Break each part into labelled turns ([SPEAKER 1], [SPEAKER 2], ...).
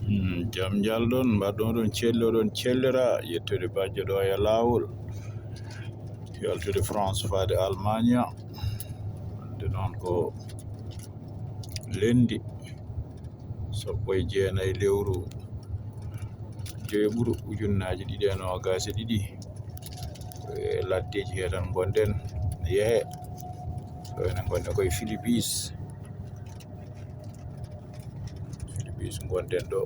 [SPEAKER 1] Jam jalɗon mbaɗɗon ɗon celloɗon cellira yettude bajjo ɗo e laawol yaltude France faade Allemagne nde noon ko lendi 19 lewru jeeɓuru ujunnaje 2022 e laddeji he tan gonɗen yehe so enen gonɗen koye Philippines gonɗen ɗo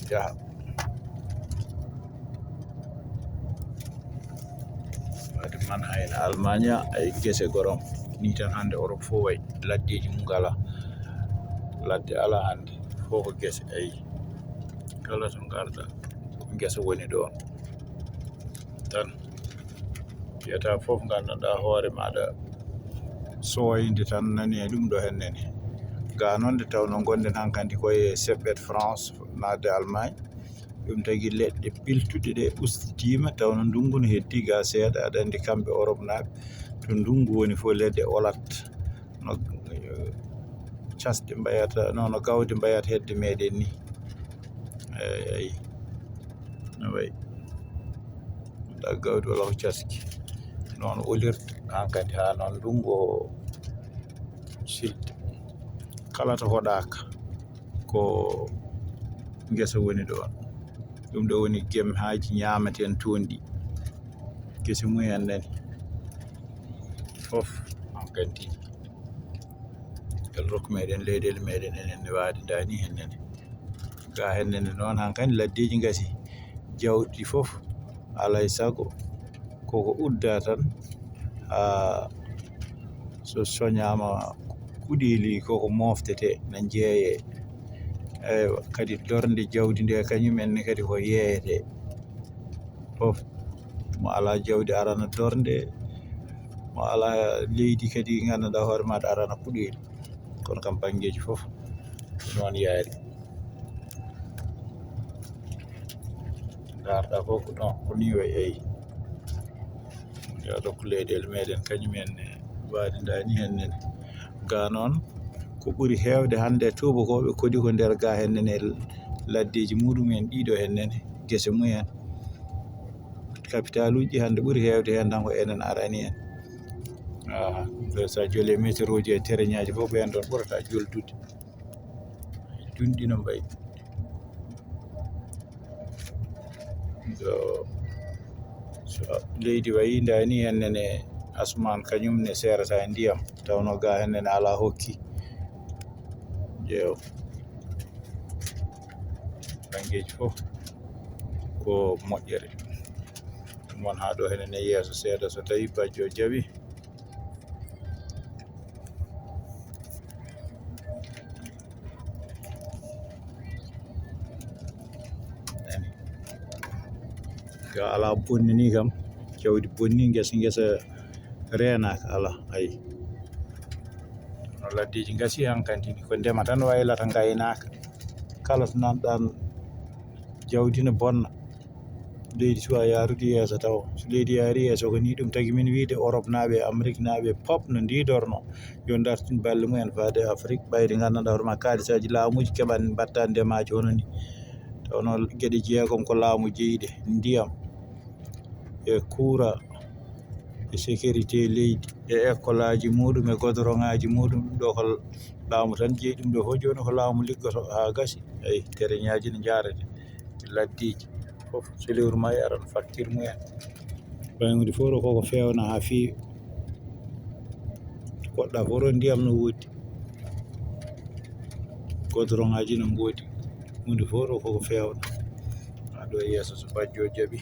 [SPEAKER 1] jaha wade man hayno Allemagne ay gese gorom ni tan hande Europe fof way laddeji mum ngala ladde ala hande fof ko gese ay kala to garda gese woni ɗon tan fiyata fof gandanɗa hoore maɗa soyde tan nani e ɗum ɗo hennene ga noon nde tawno gonɗen hankkandi koye seɓɓet France nadde Allemagne ɗum tagi leɗɗe piltuɗe ɗe ustitima tawno ndungu no heddi ga seeɗa aɗa andi kamɓe Europe naɓe to ndungu woni fof leɗɗe olat no casɗe mbayata no gawde mbayata hedde meɗen ni eyi no way da gawdi wala ko caski noon olirta hankkadi ha noon ndungu o silde kala to hoɗaka ko gesa woni ɗon ɗum ɗo woni gem haji ñamaten toon ɗi gese mumen nani fof hankkadi el rokku meɗen leyɗele meɗen enen ne waadi dani hennene ga hennene noon hankkadi laddeji gasi jawɗi fof alay sago koko udda tan ha so soñama kuɗeli koko moftete no jeeye eywa kadi dornde jawdi nde kañumenne kadi ko yeeyete fof mo ala jawdi arana dornde mo ala leydi kadi gandanɗa hoore maɗa arana kuɗeli kono kam banggueji fof noon yaari garɗa fof ko ɗon ko ni way eyi ya dokku leyɗele meɗen kañumenne waadidani hennene ga noon ko ɓuri heewde hande tubakoɓe kodi ko nder ga hennene laddeji muɗumen ɗiɗo hennene gese mumen capital uji hande ɓuri heewde hen tan ko enen arani en sa joole météo ji e tereñaji fof ɓen ɗon ɓurata joldude dunɗino mbayi so leydi wayi dani hennene asman kañumne serata e ndiyam tawno ga hennene ala hokki ƴeew banggueji fof ko moƴƴere ɗum won ha ɗo hennene yeeso seeɗa so tawi bajjo jaaɓi ga ala bonni ni kam jawdi bonni gesa renaka ala ayi no laddeji gasi hankkadi ko ndema tan waylata gaynaka kala to nanɗan jawdi ne bonna leydi suwa yarude yeeso taw so leydi yaari yeeso ko ni ɗum tagi min wiide Europe naɓe Amérique naɓe pop no ndidorno yo dartin balle mumen faade Afrique ɓayde gandanɗa hoorema kalisaji laamuji keɓan mbatta ndemaji hono ni tawno gueɗe jeegom ko laamu jeeyiɗe ndiyam e courant e sécurité leydi e école aji muɗum e goudron aji muɗum ɗum ɗo ko laamu tan jeeyi ɗum ɗo fof joni ko laamu liggoto ha gasi eyi tereñaji ne jarete laddeji fof so lewru ma aran facture mumen ɓayde fof ɗo koko fewna ha feewi goɗɗa fof ɗo ndiyam no woodi goudron aji no goodi hunde fof ɗo koko fewna ha ɗo yeeso so bajjo jaaɓi